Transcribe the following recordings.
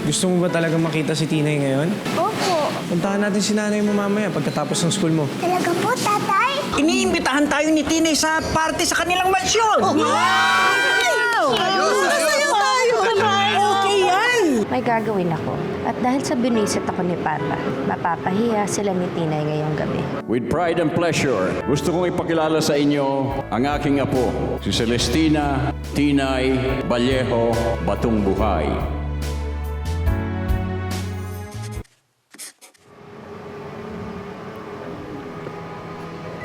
Gusto mo ba talaga makita si Tinay ngayon? Opo. Puntahan natin si nanay mo mamaya pagkatapos ng school mo. Talaga po, tatay? Iniimbitahan tayo ni Tinay sa party sa kanilang mansyon. Okay yan! May gagawin ako. At dahil sa binisit ako ni Papa, mapapahiya sila ni Tinay ngayong gabi. With pride and pleasure, gusto kong ipakilala sa inyo ang aking apo, si Celestina Tinay Vallejo Batong Buhay.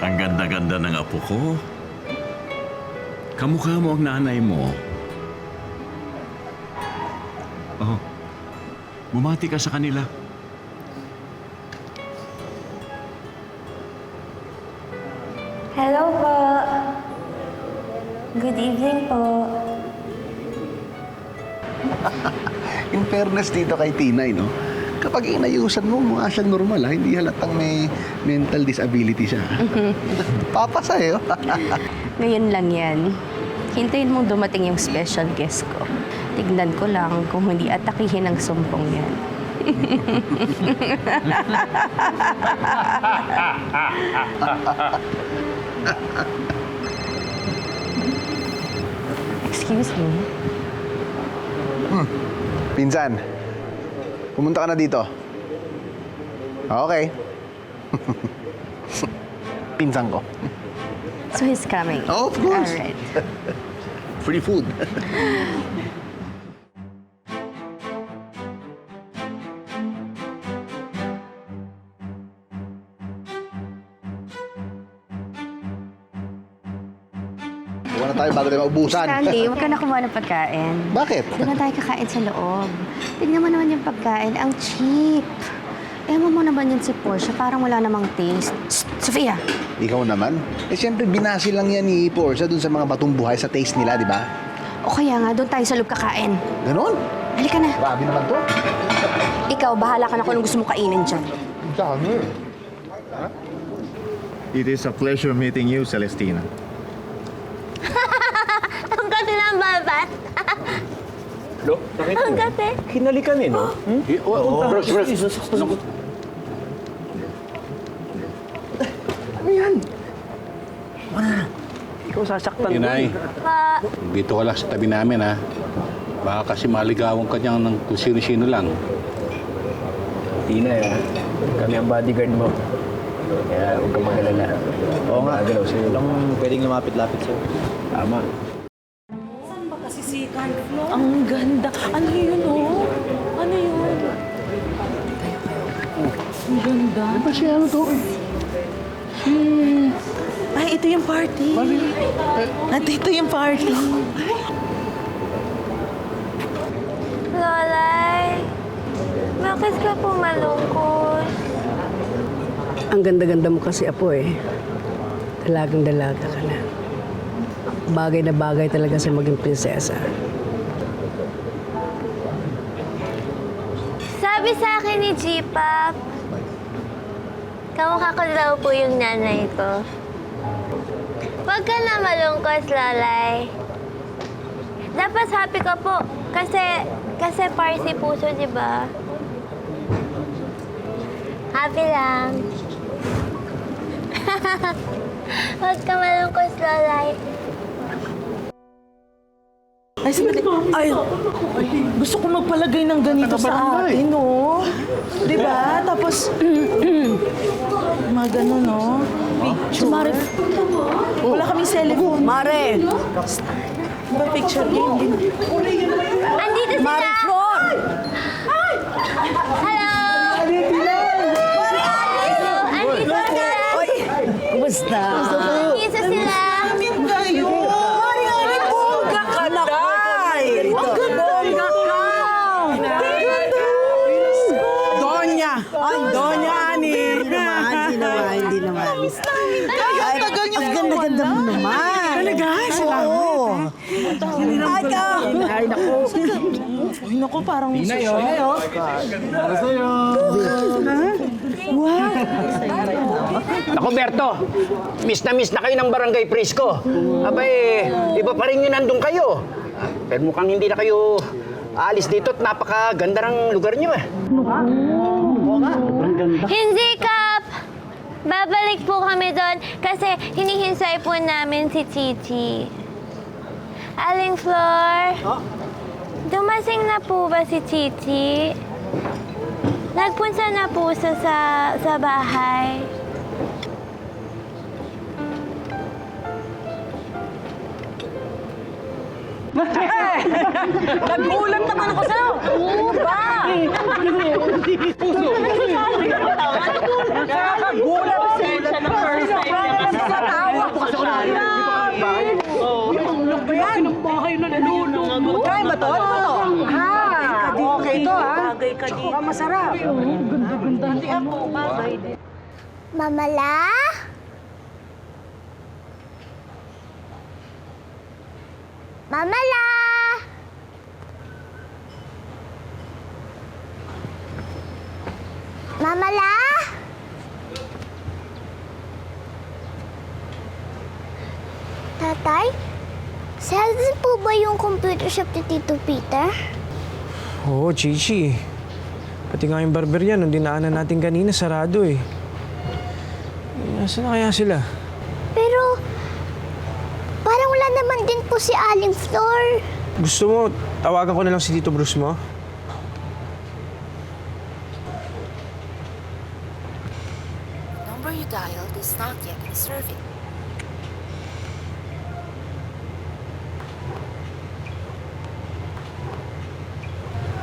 Ang ganda-ganda ng apo ko. Kamukha mo ang nanay mo. Oh, bumati ka sa kanila. Hello po. Good evening po. In fairness dito kay Tinay, no? Kapag inayusan mo, mukha siyang normal, ha? Hindi halatang may mental disability siya. Papa sa'yo. Ngayon lang yan. Hintayin mong dumating yung special guest ko. Tignan ko lang kung hindi atakihin ang sumpong yan. Excuse me. Pinsan, pumunta ka na dito. Okay. Pinsan ko. So he's coming? Oh, of course. Alright. Free food. Buwan na tayo bago tayo maubusan. Stanley, huwag ka na kumuha ng pagkain. Bakit? Doon na tayo kakain sa loob. Tignan mo naman yung pagkain. Ang cheap. Ewan mo naman yun si Portia. Parang wala namang taste. Shh, Sofia! Ikaw naman? Eh, siyempre, binasi lang yan ni Portia dun sa mga batong buhay sa taste nila, di ba? O kaya nga, doon tayo sa loob kakain. Ganon? Halika na. Grabe naman to. Ikaw, bahala ka na kung anong gusto mo kainin dyan. Dami. It is a pleasure meeting you, Celestina. Ang gati ng babat. Lo, nakita Ang mo? gati. Hinalikan eh, no? Oo. Bros. Ano yan? Ikaw sasaktan mo. Tinay, Pa. dito ka lang sa tabi namin, ha? Baka kasi maligawan ka niyan ng kung sino-sino lang. Tinay, kami ang bodyguard mo. Kaya huwag kang mag-alala. Oo nga. Agalaw sa'yo. Walang pwedeng lumapit-lapit sa'yo. Tama. Saan ba kasi second floor? Ang ganda. Ano yun, oh? Ano yun? Ang ganda. Ano ba siya? Ano to? Ay, ito yung party. At ito yung party. Lolay. Bakit ka po malungkot? Ang ganda-ganda mo kasi, Apo, eh. Dalagang-dalaga ka na. Bagay na bagay talaga sa maging prinsesa. Sabi sa akin ni G-Pop, kamukha ko daw po yung nanay ko. Huwag ka na malungkot, Lolay. Dapat happy ka po. Kasi parsi puso, di ba? Happy lang. Huwag ka malungkot, Lolay. Ay, ay, gusto ko magpalagay ng ganito sa atin, no? Di ba? Tapos, mga gano'n, no? Picture. Mare, wala kaming cellphone. Mare! Diba picture game? Andito sila! Mariflor! Hello! Andito sila! Kumusta? Andito sila! Kayo! Mari-ari po! Kakanakay! Ang ganda! Donya! Ay, Donya Ani! Hindi naman. Ay, ang ganda-ganda mo naman! Talaga? Salamat! Ay, ka! Ay, naku! Ay, naku, parang Tinay, oh! Para sa'yo! Wow! Ako, Berto, miss na kayo ng Barangay Prisco. Abay, iba pa rin yun nandun kayo. Pero mukhang hindi na kayo aalis dito at napakaganda ng lugar niyo eh. Hindi, Kap! Babalik po kami doon kasi hinihinsay po namin si Chichi. Aling Flor, dumasing na po ba si Chichi? Nagpunta na po siya sa bahay. Nagulat naman ako sa'yo! Oo ba? Puso! Nakakagulat siya na first time. Sa tawa ko siya. Ano yan? Ang bahay na nalulunod. Kaya ba to? Ano ba to? Okay to ha? Bagay ka dito. Masarap. Ganda-ganda. Hindi ako bagay din. Mamala? Mamala! Mamala? Tatay, saan po ba yung computer shop ni Tito Peter? Oo, Chichi. Pati nga yung barber yan, nung dinaanan natin kanina, sarado eh. Nasaan na kaya sila? Pero, parang wala naman din po si Aling Flor. Gusto mo, tawagan ko na lang si Tito Bruce mo? Number you dialed is not yet in service.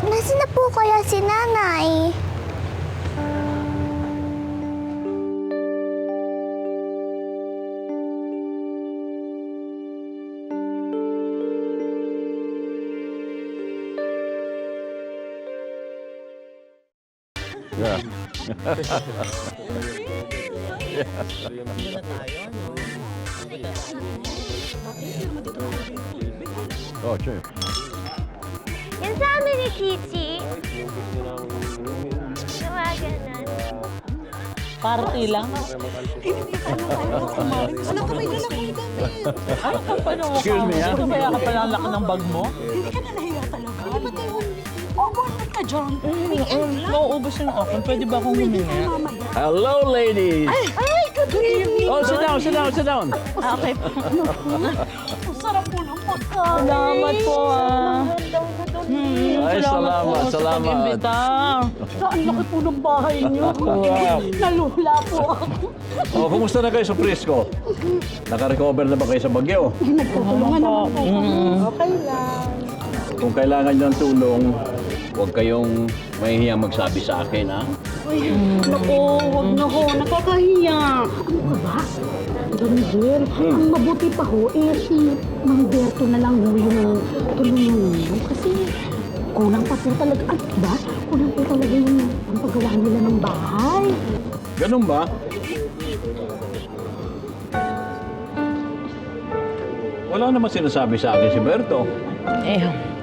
Nasaan na po kaya si Nanay? Oh, sure. Yan sa amin ni Chichi. Gumaganon. Party lang. Alam ko may dala kong damit. Ay, paano mo? Excuse me, ha? Kaya ka pala ang laki ng bag mo? Hindi ka na nahiya talaga. Di ba tayo? Ba't ka dyan? Nauubos yung akin. Pwede ba akong humingi? Hello, ladies! Ay, good evening. Oh, sit down, sit down, sit down. Okay. Ang sarap po ng pagkain. Salamat po Ay, salamat, sa salamat. pag-imbita. Ang laki po ng bahay niyo. Nalula po ako. Oh, kumusta na kayo sa Frisco? Naka-recover na ba kayo sa bagyo? Nagtutulungan naman po. Okay lang. Kung kailangan nyo ng tulong, huwag kayong mahihiyang magsabi sa akin, ha? Naku, huwag na ho. Nakakahiya. Ano ka ba? Daniel, ang mabuti pa ho, si Mang Berto na lang ho yung tulungan niyo. Kasi kulang pa po talaga. Ay, ba? Kulang po talaga yung ang paggawa nila ng bahay. Ganun ba? Wala naman sinasabi sa akin si Berto.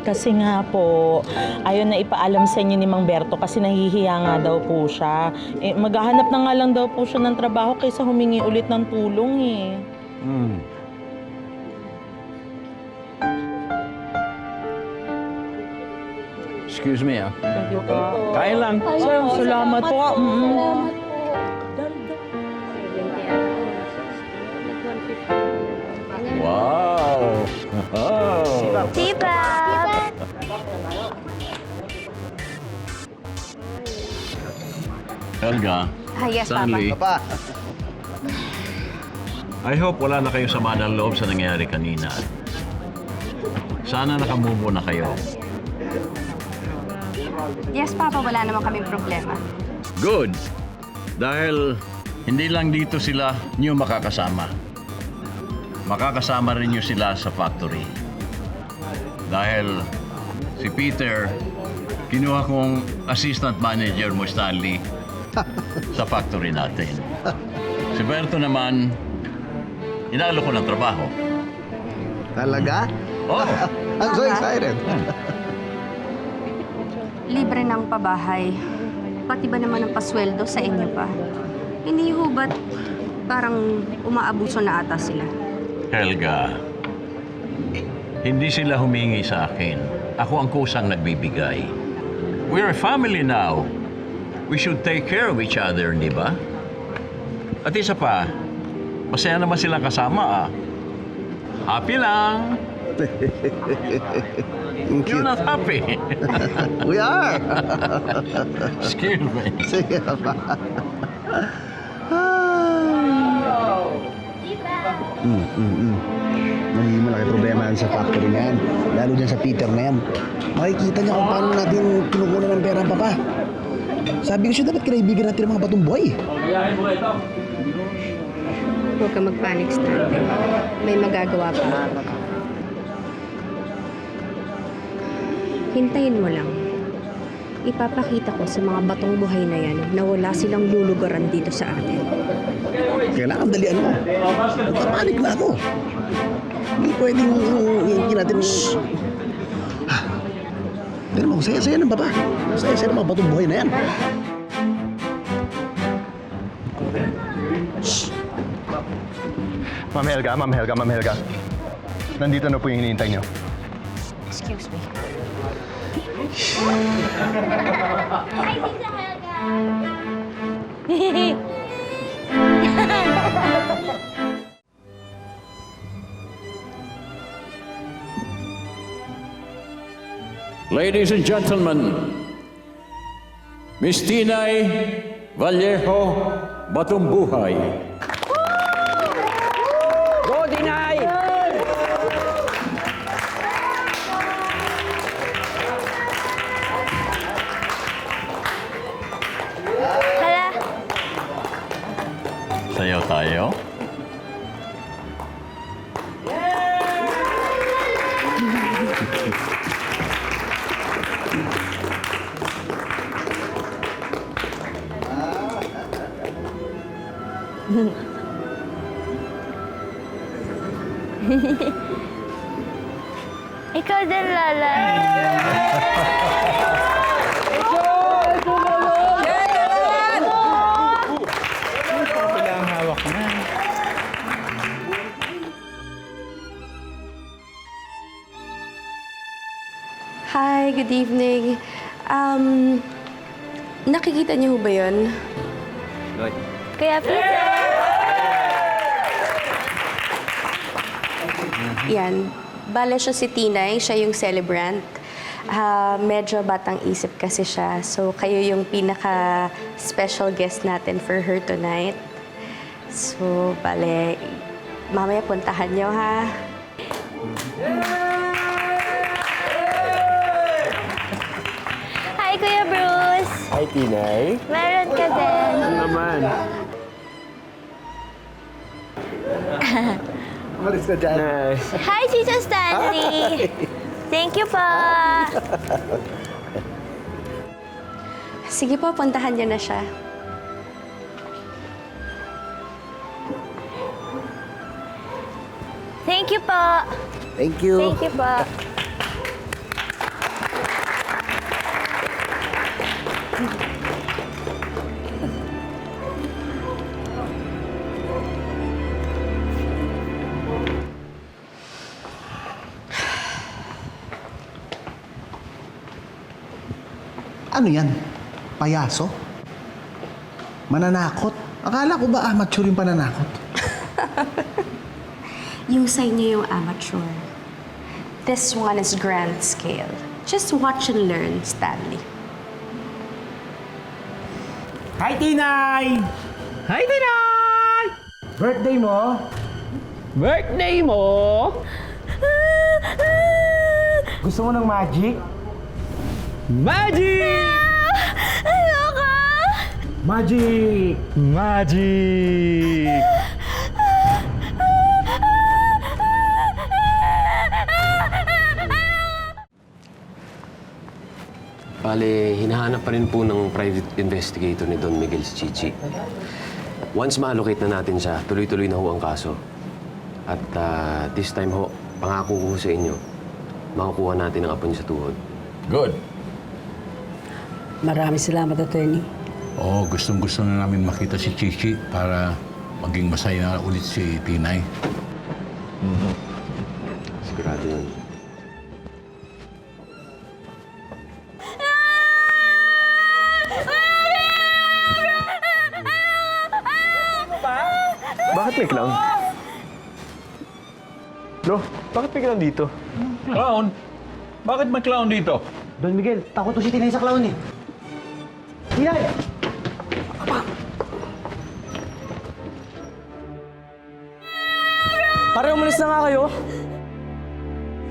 Kasi nga po, ayaw na ipaalam sa inyo ni Mang Berto kasi nahihiya nga daw po siya. Maghahanap na nga lang daw po siya ng trabaho kaysa humingi ulit ng tulong eh. Excuse me, ha? Kain lang. Salamat po. Wow! Oh. Sipag! Helga, Yes, Stanley, Papa, I hope wala na kayong sama ng loob sa nangyari kanina. Sana nakamubo na kayo. Yes, Papa, wala naman kaming problema. Good. Dahil hindi lang dito sila niyo makakasama. Makakasama rin niyo sila sa factory. Dahil si Peter, kinuha kong assistant manager mo, Stanley, sa factory natin. Si Berto naman, inalo ko ng trabaho. talaga? Oh, I'm so excited. Libre ng pabahay. Pati ba naman ang pasweldo sa inyo pa? Hindi ho ba't parang umaabuso na ata sila? Helga, hindi sila humingi sa akin. ako ang kusang nagbibigay. We're a family now. We should take care of each other, di ba? At isa pa, masaya naman silang kasama, ah. Happy lang. You're not happy. We are! Excuse me. Sige pa. May malaki problema yan sa factory na yan. Lalo dyan sa Peter na yan. Makikita niya kung paano natin kinukunan ng pera ang papa. Sabi ko siya, dapat kinaibigan natin ang mga batong buhay. Huwag ka mag-panic, Stanley. May magagawa pa. Hintayin mo lang. Ipapakita ko sa mga batong buhay na yan na wala silang lulugaran dito sa atin. Kailangan dalian mo. Nagpapanik na ako. Hindi pwedeng hindi natin... Pero mo, saya-saya ng baba. Saya-saya ng mga batong buhay na yan. Ma'am Helga. Nandito na po yung hinihintay niyo. Excuse me. Ladies and gentlemen, Miss Tinay Vallejo Batumbuhay. Go, Tinay! Hala, Sayaw tayo. ikaw din, Lola. Hi, good evening. Nakikita niyo ho ba yun? Kuya Peter. Yan. Bale siya si Tinay, siya yung celebrant. Medyo batang isip kasi siya. So, kayo yung pinaka-special guest natin for her tonight. So, bale, mamaya puntahan niyo, ha? Hi, Kuya Bruce. Hi, Tinay. Meron ka din. Ano naman? Malis na dyan. Nice. Hi, Tito Stanley. Thank you po. Sige po, puntahan niyo na siya. Thank you po. Thank you. Thank you po. Ano yan? Payaso? Mananakot? Akala ko ba amateur yung pananakot? Yung sa inyo yung amateur. This one is grand scale. Just watch and learn, Stanley. Hi, Tinay! Hi, Tinay! Birthday mo? Birthday mo? Gusto mo ng magic? Magic! Ayoko! Magic! Magic! Bale, hinahanap pa rin po ng private investigator ni Don Miguel si Chichi. Once ma-allocate na natin siya, tuloy-tuloy na ho ang kaso. At this time ho, pangako ko sa inyo, makukuha natin ang apo niyo sa tuhod. Good. Maraming salamat, Attorney. Oo, gustong-gusto na namin makita si Chichi para maging masaya na ulit si Tinay. Sigurado yun. Bakit may clown? Bro, bakit may clown dito? Clown? Bakit may clown dito? Don Miguel, takot to si Tinay sa clown eh. Tinay! Pare, umalis na nga kayo.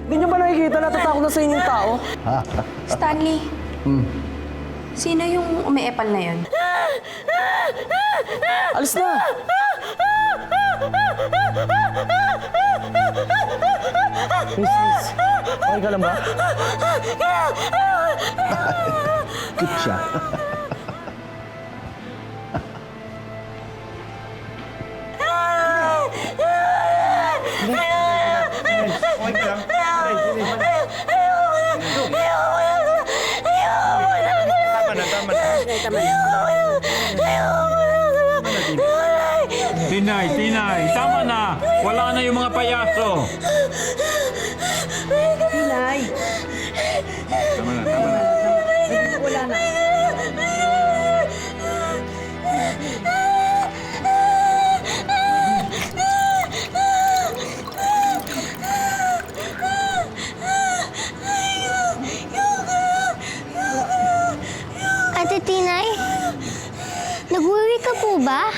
Hindi nyo ba nakikita natatakot na sa inyong tao? Stanley, sino yung umiepal na yun? Alis na! Miss, okay ka lang ba? Cute siya. Tinay, tama na! Wala na yung mga payaso! Tinay! Tama na. Wala na. Ate Tinay, nag-worry ka po ba?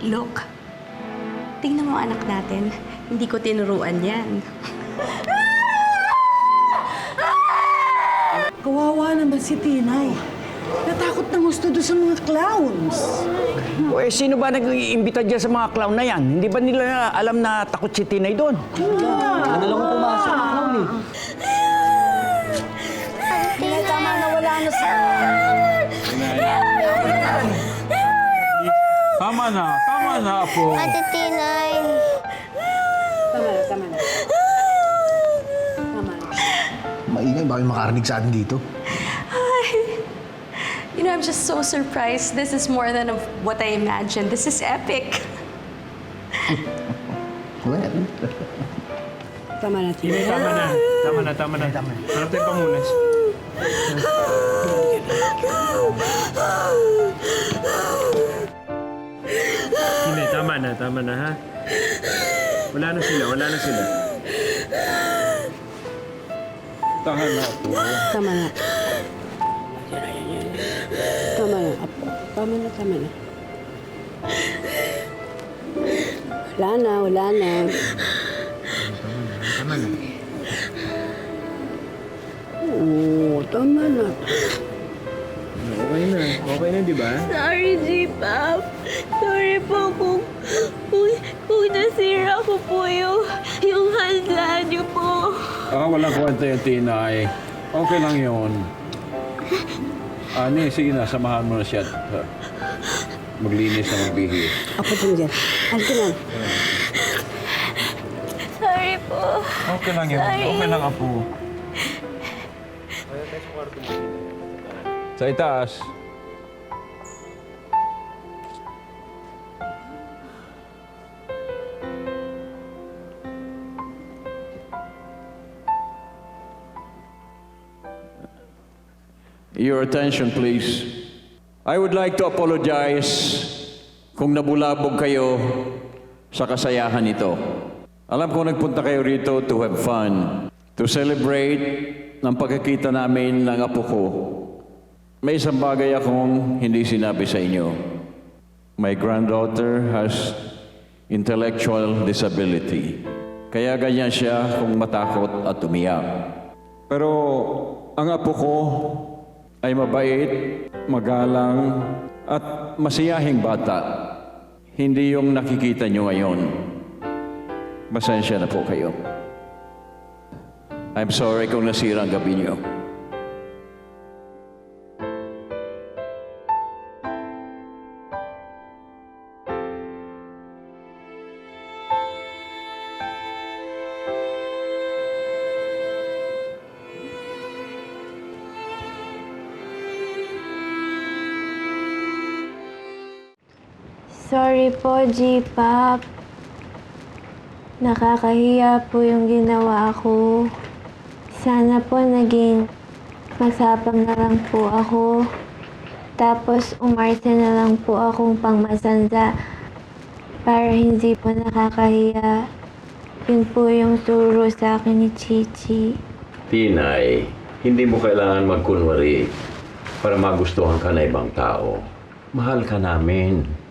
Look, tingnan mo anak natin. Hindi ko tinuruan yan. Kawawa naman si Tinay. Natakot ng gusto doon sa mga clowns. O eh, sino ba nag-iimbita dyan sa mga clown na yan? Hindi ba nila alam na takot si Tinay doon? Ano lang kung pumasok ang clown eh. Tinay, tama na, wala na sa... Tama na, Apo. Ate Tinay. Tama na. Maingay, bakit makarinig sa atin dito? You know, I'm just so surprised. This is more than of what I imagined. This is epic. Well, Tama na, Tinay. Tama na. Harap tayo pamunas. Tinay, tama na ha. Wala na sila. Tahan na, Apo. Tama na. Tama na, Apo. Tama na. Wala na. Oo, tama na. Okay na, di ba? Sorry, J-Pop. Sorry po kung nasira ko po yung handa niyo po. Walang kwenta yung Tinay. Okay lang yun. Sige na, samahan mo na siya at maglinis na magbihis. Apo, Tinay. Halika na. Sorry po. Okay lang yun. Okay lang, Apo. Sa itaas. Your attention, please. I would like to apologize kung nabulabog kayo sa kasayahan ito. Alam ko nagpunta kayo rito to have fun, to celebrate ng pagkikita namin ng apo ko. May isang bagay akong hindi sinabi sa inyo. My granddaughter has intellectual disability. Kaya ganyan siya kung matakot at umiyak. Pero ang apo ko ay mabait, magalang, at masiyahing bata. Hindi yung nakikita nyo ngayon. Pasensya na po kayo. I'm sorry kung nasira ang gabi nyo. Sorry po, G-Pop. Nakakahiya po yung ginawa ko. Sana po naging masapang na lang po ako. Tapos umarte na lang po akong pangmasanda para hindi po nakakahiya. Yun po yung turo sa akin ni Chichi. Tinay, hindi mo kailangan magkunwari para magustuhan ka na ibang tao. Mahal ka namin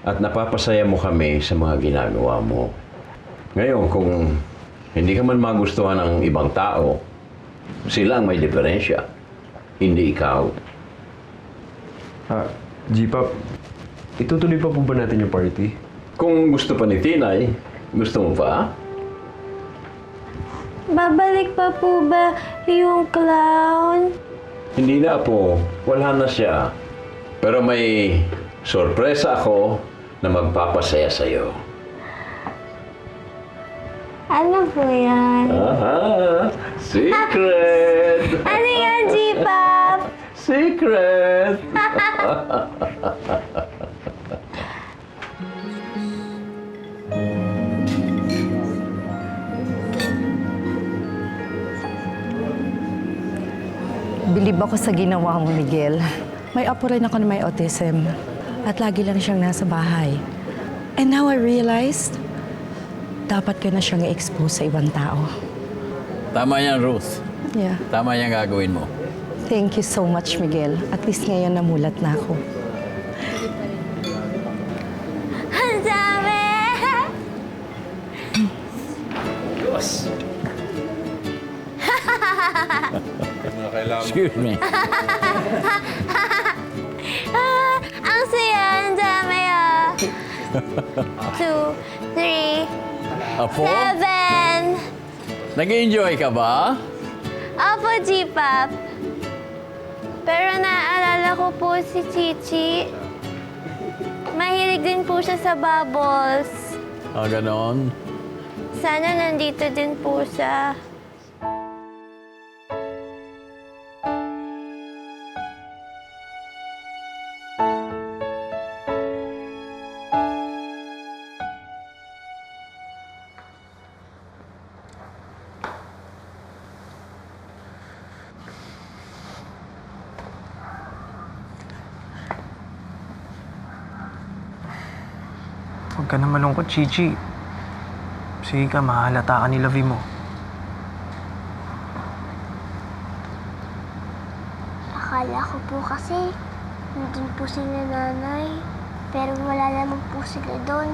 at napapasaya mo kami sa mga ginagawa mo. Ngayon, kung hindi ka man magustuhan ng ibang tao, sila ang may diferensya, hindi ikaw. G-Pop, itutuloy pa po ba natin yung party? Kung gusto pa ni Tinay, gusto mo pa? Babalik pa po ba yung clown? Hindi na po, wala na siya. Pero may sorpresa ako na magpapasaya sa'yo. Ano po yan? Aha! Secret! Ano yan, G-Pop? Secret! Bilib ako sa ginawa mo, Miguel. May apo rin ako na may autism. At lagi lang siyang nasa bahay. And now I realized, dapat ko na siyang i-expose sa ibang tao. Tama yan, Ruth. Yeah. Tama yan gagawin mo. Thank you so much, Miguel. At least ngayon namulat na ako. Ang dami! Diyos. Excuse me. Ang saya, ang dami ah. 2, 3, Apo? 7. Nag-enjoy ka ba? Opo, G-Pop. Pero naaalala ko po si Chichi. Mahilig din po siya sa bubbles. Ganon. Sana nandito din po siya. Huwag ka na malungkot, Chichi. Sige ka, mahalata ka ni Lavi mo. Akala ko po kasi nandun po sila nanay. Pero wala naman po sila doon.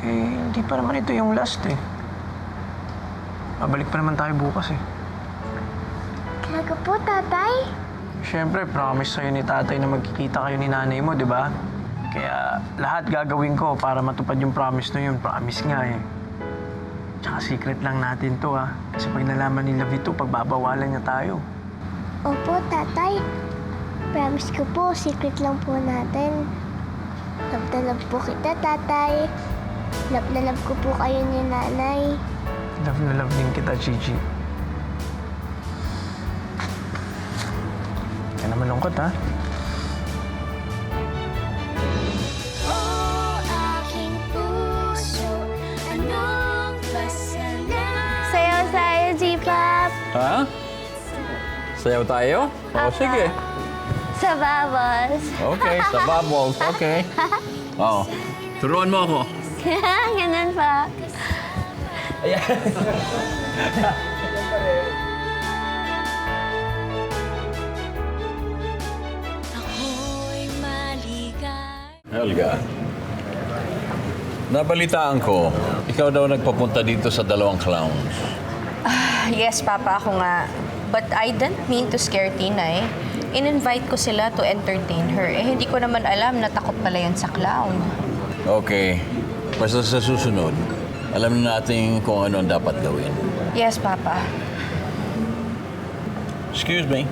Hindi pa naman ito yung last eh. Babalik pa naman tayo bukas eh. Talaga po, tatay? Siyempre, promise sa'yo ni tatay na magkikita kayo ni nanay mo, di ba? Kaya lahat gagawin ko para matupad yung promise na yun. Promise nga eh. Tsaka secret lang natin to ha. Kasi pag nalaman ni Lavi to, pagbabawalan niya tayo. Opo, tatay. Promise ko po, secret lang po natin. Love na love po kita, tatay. Love na love ko po kayo ni nanay. Love na love din kita, Chichi. Kaya naman lungkot ha. Sayaw tayo, G-Pop. Ha? Sayaw tayo? O, sige. Sa bubbles. Okay, sa bubbles. Okay. Oo. Turuan mo ako. Ganun pa. Helga, nabalitaan ko, ikaw daw nagpapunta dito sa dalawang clowns. Yes, Papa, ako nga. But I didn't mean to scare Tinay. In-invite ko sila to entertain her. Hindi ko naman alam na takot pala yan sa clown. Okay, basta sa susunod, alam na natin kung ano ang dapat gawin. Yes, Papa. Excuse me.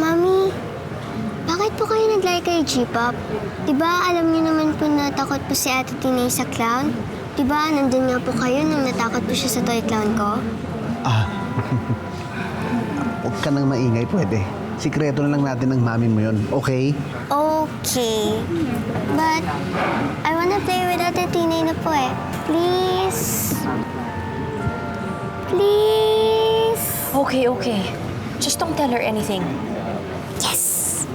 Mami, bakit po kayo nag-like kay G-Pop? Diba alam niyo naman po na takot po si Ate Tinay sa clown? Diba nandun nga po kayo nung natakot po siya sa toy clown ko? Huwag ka nang maingay, pwede. Sikreto na lang natin ng mami mo yun, okay? Okay. But, I wanna play with Ate Tinay na po eh. Please? Please? Okay, okay. Just don't tell her anything. Yes!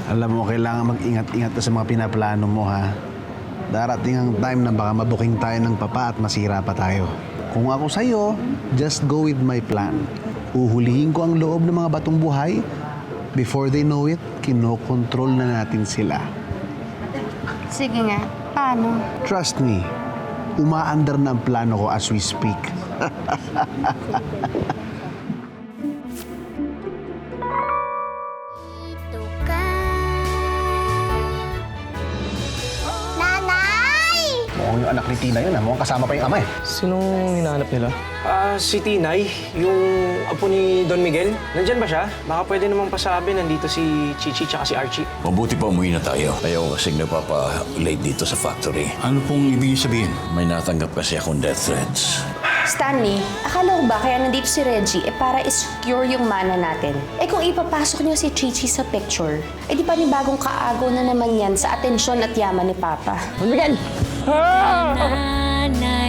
Alam mo, kailangan mag-ingat-ingat ka sa mga pinaplano mo, ha? Darating ang time na baka mabuking tayo ng papa at masira pa tayo. Kung ako sa'yo, just go with my plan. Uhulihin ko ang loob ng mga batong buhay. Before they know it, kinokontrol na natin sila. Sige nga. Paano? Trust me, umaandar na ang plano ko as we speak. Nanay! Mukhang yung anak ni Tina yun, ha? Mukhang kasama pa yung ama, eh. Sinong hinahanap nila? Si Tinay, yung apo ni Don Miguel. Nandyan ba siya? Baka pwede namang pasabi, nandito si Chichi tsaka si Archie. Mabuti pa umuwi na tayo. Ayaw kasing nagpapa-late dito sa factory. Ano pong ibig sabihin? May natanggap kasi akong death threats. Stanley, akala ko ba kaya nandito si Reggie para i-secure yung mana natin? Kung ipapasok niyo si Chichi sa picture, di pa ni bagong kaagaw na naman yan sa atensyon at yaman ni Papa. Miguel! Nanay!